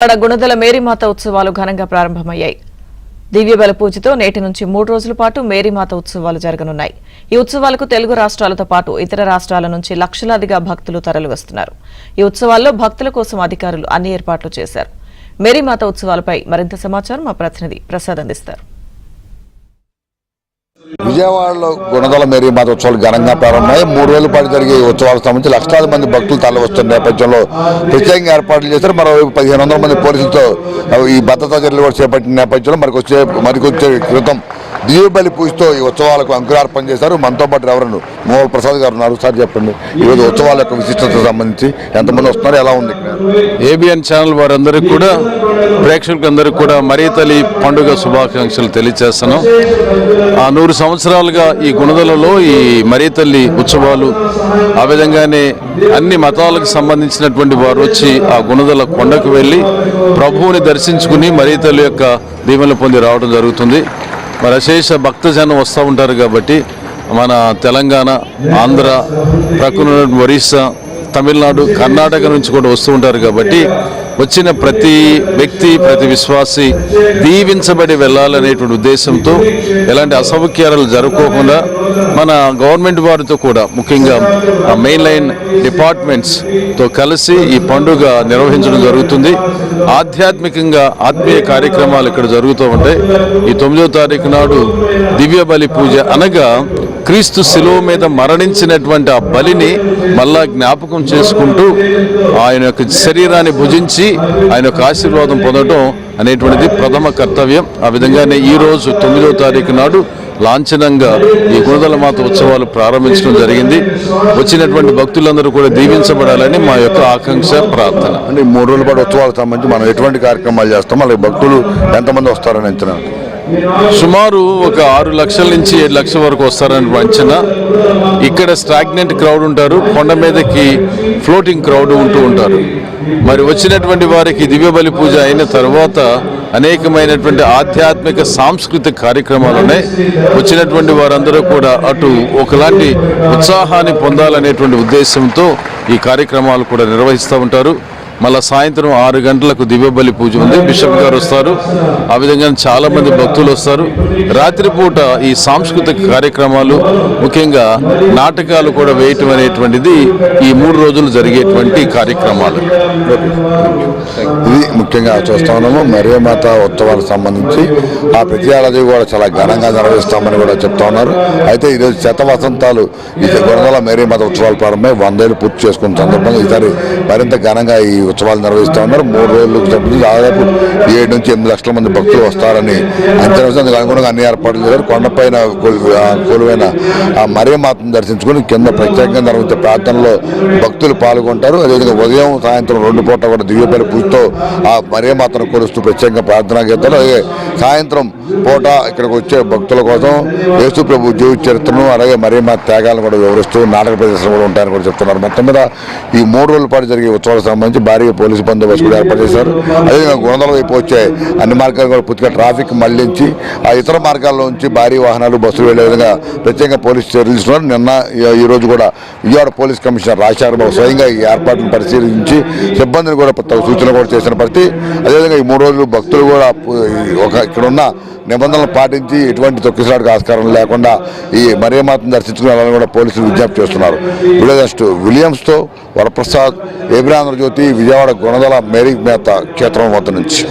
గుణదల మేరీమాత ఉత్సవాలు ఘనంగా ప్రారంభమయ్యాయి. దివ్యబల పూజతో నేటి నుంచి 3 రోజుల పాటు మేరీమాత ఉత్సవాలు జరగనున్నాయి. ఈ ఉత్సవాలకు తెలుగు రాష్ట్రాలతో పాటు ఇతర రాష్ట్రాల నుంచి లక్షలాదిగా భక్తులు తరలివస్తున్నారు. ఈ ఉత్సవాల్లో భక్తుల కోసం అధికారులు అన్ని ఏర్పాట్లు చేశారు. మేరీమాత ఉత్సవాలపై మరింత సమాచారం మా ప్రతినిధి ప్రసాద్ అందిస్తారు. విజయవాడలో గుణదల మేరీమాత ఉత్సవాలు ఘనంగా ప్రారంభమై 3 రోజుల పాటు జరిగే ఉత్సవాలకు సంబంధించి లక్షలాది మంది భక్తులు తరలివస్తున్న నేపథ్యంలో ప్రత్యేకంగా ఏర్పాట్లు చేశారు. మరోవైపు 1500 మంది పోలీసులతో ఈ భద్రతా చర్యలు కూడా చేపట్టిన నేపథ్యంలో మరికొచ్చే క్రితం దివ్యబలి పూజతో ఈ ఉత్సవాలకు అంకురార్పణ చేశారు. మనతో పాటు ఎవరు మోహ ప్రసాద్ గారు ఉన్నారు. సార్ చెప్పండి, ఈరోజు ఉత్సవాల యొక్క విశిష్టతకు సంబంధించి ఎంతమంది వస్తున్నారు, ఎలా ఉంది? ఏబిఎన్ ఛానల్ వారందరికీ కూడా, ప్రేక్షకులందరికీ కూడా మరీ తల్లి పండుగ శుభాకాంక్షలు తెలియజేస్తున్నాం. 100 సంవత్సరాలుగా ఈ గుణదలలో ఈ మరీ తల్లి ఉత్సవాలు, ఆ విధంగానే అన్ని మతాలకు సంబంధించినటువంటి వారు వచ్చి ఆ గుణదల కొండకు వెళ్ళి ప్రభువుని దర్శించుకుని మరీ తల్లి యొక్క దీవెనలు పొంది రావడం జరుగుతుంది. మరి అశేష భక్తజనం వస్తూ ఉంటారు కాబట్టి మన తెలంగాణ, ఆంధ్ర, ప్రక్కన ఒరిస్సా, తమిళనాడు, కర్ణాటక నుంచి కూడా వస్తూ ఉంటారు కాబట్టి వచ్చిన ప్రతి వ్యక్తి, ప్రతి విశ్వాసి దీవించబడి వెళ్ళాలనేటువంటి ఉద్దేశంతో ఎలాంటి అసౌకర్యాలు జరుపుకోకుండా మన గవర్నమెంట్ వారితో కూడా, ముఖ్యంగా మెయిన్ లైన్ డిపార్ట్మెంట్స్తో కలిసి ఈ పండుగ నిర్వహించడం జరుగుతుంది. ఆధ్యాత్మికంగా ఆత్మీయ కార్యక్రమాలు ఇక్కడ జరుగుతూ ఉంటాయి. ఈ 9వ తారీఖు నాడు దివ్య బలి పూజ అనగా క్రీస్తు శిలువ మీద మరణించినటువంటి ఆ బలిని మళ్ళా జ్ఞాపకం చేసుకుంటూ ఆయన యొక్క శరీరాన్ని భుజించి ఆయన యొక్క ఆశీర్వాదం పొందడం అనేటువంటిది ప్రథమ కర్తవ్యం. ఆ విధంగానే ఈరోజు 9వ తారీఖు నాడు లాంఛనంగా ఈ గుణదల మాత ఉత్సవాలు ప్రారంభించడం జరిగింది. వచ్చినటువంటి భక్తులందరూ కూడా దీవించబడాలని మా యొక్క ఆకాంక్ష, ప్రార్థన. అంటే 3 రోజుల పాటు ఉత్సవాలకు సంబంధించి మనం ఎటువంటి కార్యక్రమాలు చేస్తాం, అలాగే భక్తులు ఎంతమంది వస్తారని అంచనా? సుమారు ఒక 6 లక్షల నుంచి 7 లక్షల వరకు వస్తారని అంచనా. ఇక్కడ స్టాగ్నెంట్ క్రౌడ్ ఉంటారు, కొండ మీదకి ఫ్లోటింగ్ క్రౌడ్ ఉంటూ ఉంటారు. మరి వచ్చినటువంటి వారికి దివ్యబలి పూజ అయిన తర్వాత అనేకమైనటువంటి ఆధ్యాత్మిక సాంస్కృతిక కార్యక్రమాలు ఉన్నాయి. వచ్చినటువంటి వారందరూ కూడా అటు ఒకలాంటి ఉత్సాహాన్ని పొందాలనేటువంటి ఉద్దేశంతో ఈ కార్యక్రమాలు కూడా నిర్వహిస్తూ ఉంటారు. మళ్ళా సాయంత్రం 6 గంటలకు దివ్యబలి పూజ ఉంది. బిషప్ గారు వస్తారు, ఆ విధంగా చాలా మంది భక్తులు వస్తారు. రాత్రిపూట ఈ సాంస్కృతిక కార్యక్రమాలు, ముఖ్యంగా నాటకాలు కూడా వేయటం అనేటువంటిది ఈ 3 రోజులు జరిగేటువంటి కార్యక్రమాలు. ఇది ముఖ్యంగా చూస్తా ఉన్నాము. మేరీమాత ఉత్సవాలకు సంబంధించి ఆ ప్రతి ఏడాది కూడా చాలా ఘనంగా నిర్వహిస్తామని కూడా చెప్తా ఉన్నారు. అయితే ఈరోజు శతవసంతాలు ఈ గుణదల మేరీమాత ఉత్సవాలు ప్రారంభమై 100 ఏళ్ళు పూర్తి చేసుకున్న సందర్భంగా ఈసారి మరింత ఘనంగా ఈ ఉత్సవాలు నిర్వహిస్తూ ఉన్నారు. 3 రోజులకు సంబంధించి దాదాపు 7 నుంచి 8 లక్షల మంది భక్తులు వస్తారని అంచనా వేసి అందుకు అనుగుణంగా అన్ని ఏర్పాట్లు చేశారు. కొండపైన కొలువైన ఆ మేరీమాతను దర్శించుకుని కింద ప్రత్యేకంగా నిర్వహించే ప్రార్థనలో భక్తులు పాల్గొంటారు. అదేవిధంగా ఉదయం, సాయంత్రం 2 పూట కూడా దివ్యబలి పూజతో ఆ మేరీమాతను కొలుస్తూ ప్రత్యేకంగా ప్రార్థనా గీతాలు, అలాగే సాయంత్రం పూట ఇక్కడికి వచ్చే భక్తుల కోసం యేసు ప్రభు జీవిత చరిత్రను, అలాగే మేరీమాత త్యాగాలను కూడా వివరిస్తూ నాటక ప్రదర్శన కూడా ఉంటాయని కూడా చెప్తున్నారు. మొత్తం మీద ఈ 3 రోజుల పాటు జరిగే ఉత్సవాలకు సంబంధించి భారీ పోలీసు బందోబస్తు కూడా ఏర్పాటు చేశారు. అదేవిధంగా గుణదల వైపు వచ్చే అన్ని మార్గాలు కూడా పూర్తిగా ట్రాఫిక్ మళ్లించి ఆ ఇతర మార్గాల్లో నుంచి భారీ వాహనాలు, బస్సులు వెళ్లే విధంగా ప్రత్యేకంగా పోలీసు చర్యలు తీసుకున్నారు. నిన్న ఈ రోజు కూడా విజయవాడ పోలీస్ కమిషనర్ రాజశేఖరబాబు స్వయంగా ఈ ఏర్పాట్లను పరిశీలించి సిబ్బందిని కూడా సూచనలు కూడా చేసిన పరిస్థితి. అదేవిధంగా ఈ 3 రోజులు భక్తులు కూడా ఇక్కడ ఉన్న నిబంధనలు పాటించి ఎటువంటి తొక్కిసలాటకు ఆస్కారం లేకుండా ఈ మేరీమాతను దర్శించుకునే కూడా పోలీసులు విజ్ఞప్తి చేస్తున్నారు. విలియమ్స్తో వరప్రసాద్, ఏబిఎన్ ఆంధ్రజ్యోతి, విజయవాడ గుణదల మేరీమాత క్షేత్రం వద్ద నుంచి.